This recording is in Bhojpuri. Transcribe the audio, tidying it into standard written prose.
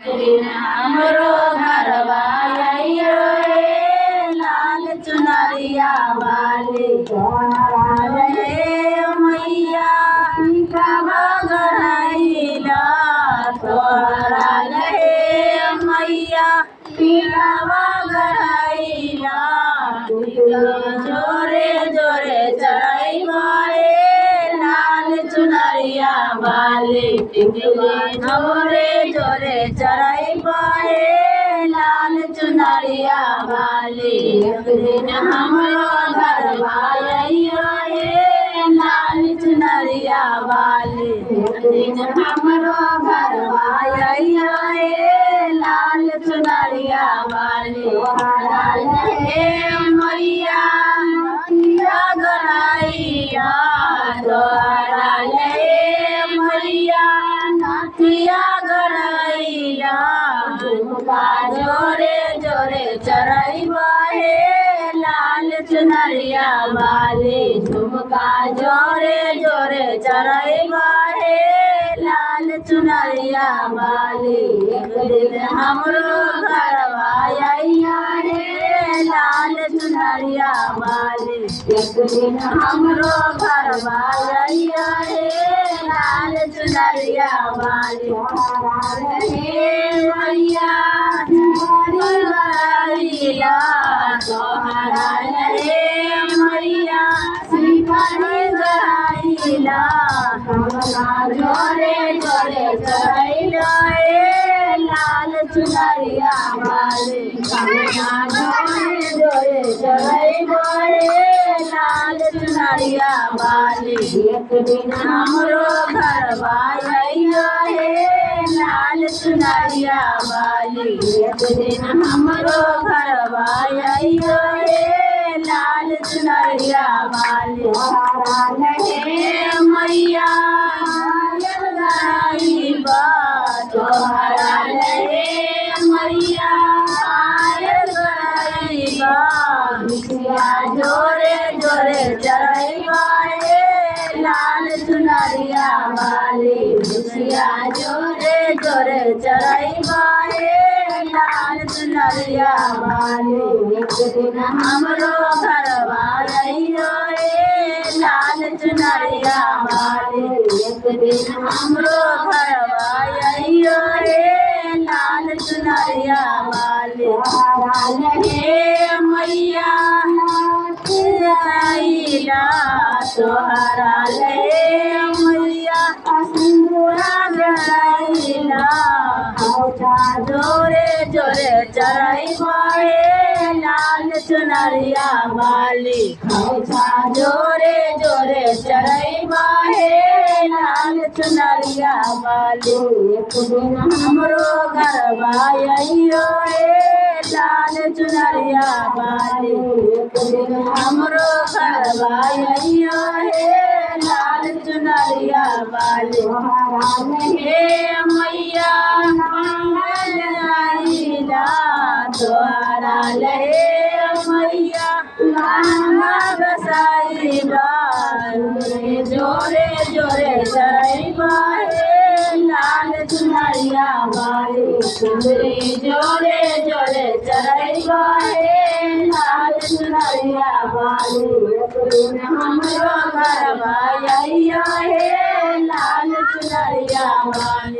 दिन हमरो घरवा आइयो रे लाल चुनरिया वाली रे मैया कावा गढ़ाइला तोहरा रे मैया कावा गढ़ाइला जोरे जोरे चढ़ाइबा लाल चुनरिया वाली जोरे जोरे चढ़ाइबा लाल चुनरिया वाली एक दिन हमरो घरवा आइयो रे लाल चुनरिया वाली एक दिन हमरो घरवा आइयो रे लाल चुनरिया वाली हे मैया गराइया तोहरा ले मैया नथिया गराइया जोरे जोरे चढ़ाइबा लाल चुनरिया वाली झुमका जोरे जोरे चढ़ाइबा लाल चुनरिया वाली एक दिन हमरो घरवा आइया रे लाल चुनरिया वाली एक दिन हमरो घरवा आइया रे लाल चुनरिया वाली हे मैया गराइला तोहरा रे मैया सिपाही गराइला जोरे जोरे चढ़ाइला लाल चुनरिया वाली जोरे जोरे चढ़ाइबा लाल चुनरिया वाली एक दिन हमरो घरवा आइयो रे लाल चुनरिया वाली एक दिन हमरो घरवा आइयो रे लाल चुनरिया वाली हे मैया गराइबा तोहरा रे मैया गराइबा जोरे जोरे चढ़ाइबा लाल चुनरिया वाली भुसिया जोरे जोरे चढ़ाइबा लाल चुनरिया वाली एक दिन हमरो घरवा आइयो रे लाल चुनरिया वाली एक दिन हमरो घरवा आइयो रे लाल चुनरिया वाली हे मैया गराइला तोहरा ले मैया गराइला जोरे जोरे चढ़ाइबा लाल चुनरिया वाली जोरे जोरे चढ़ाइबा लाल चुनरिया वाली एक दिन हमरो घरवा आइयो रे लाल चुनरिया वाली एक दिन हमरो घरवा आइयो रे लाल चुनरिया वाली हे मैया गराइला तोहरा ले मैया बसाइबा जोरे जोरे चढ़ाइबा लाल चुनरिया वाली जोरे जोरे चढ़ाइबा लाल चुनरिया वाली एक दिन हमरो घरवा आइयो रे लाल चुनरिया वाली।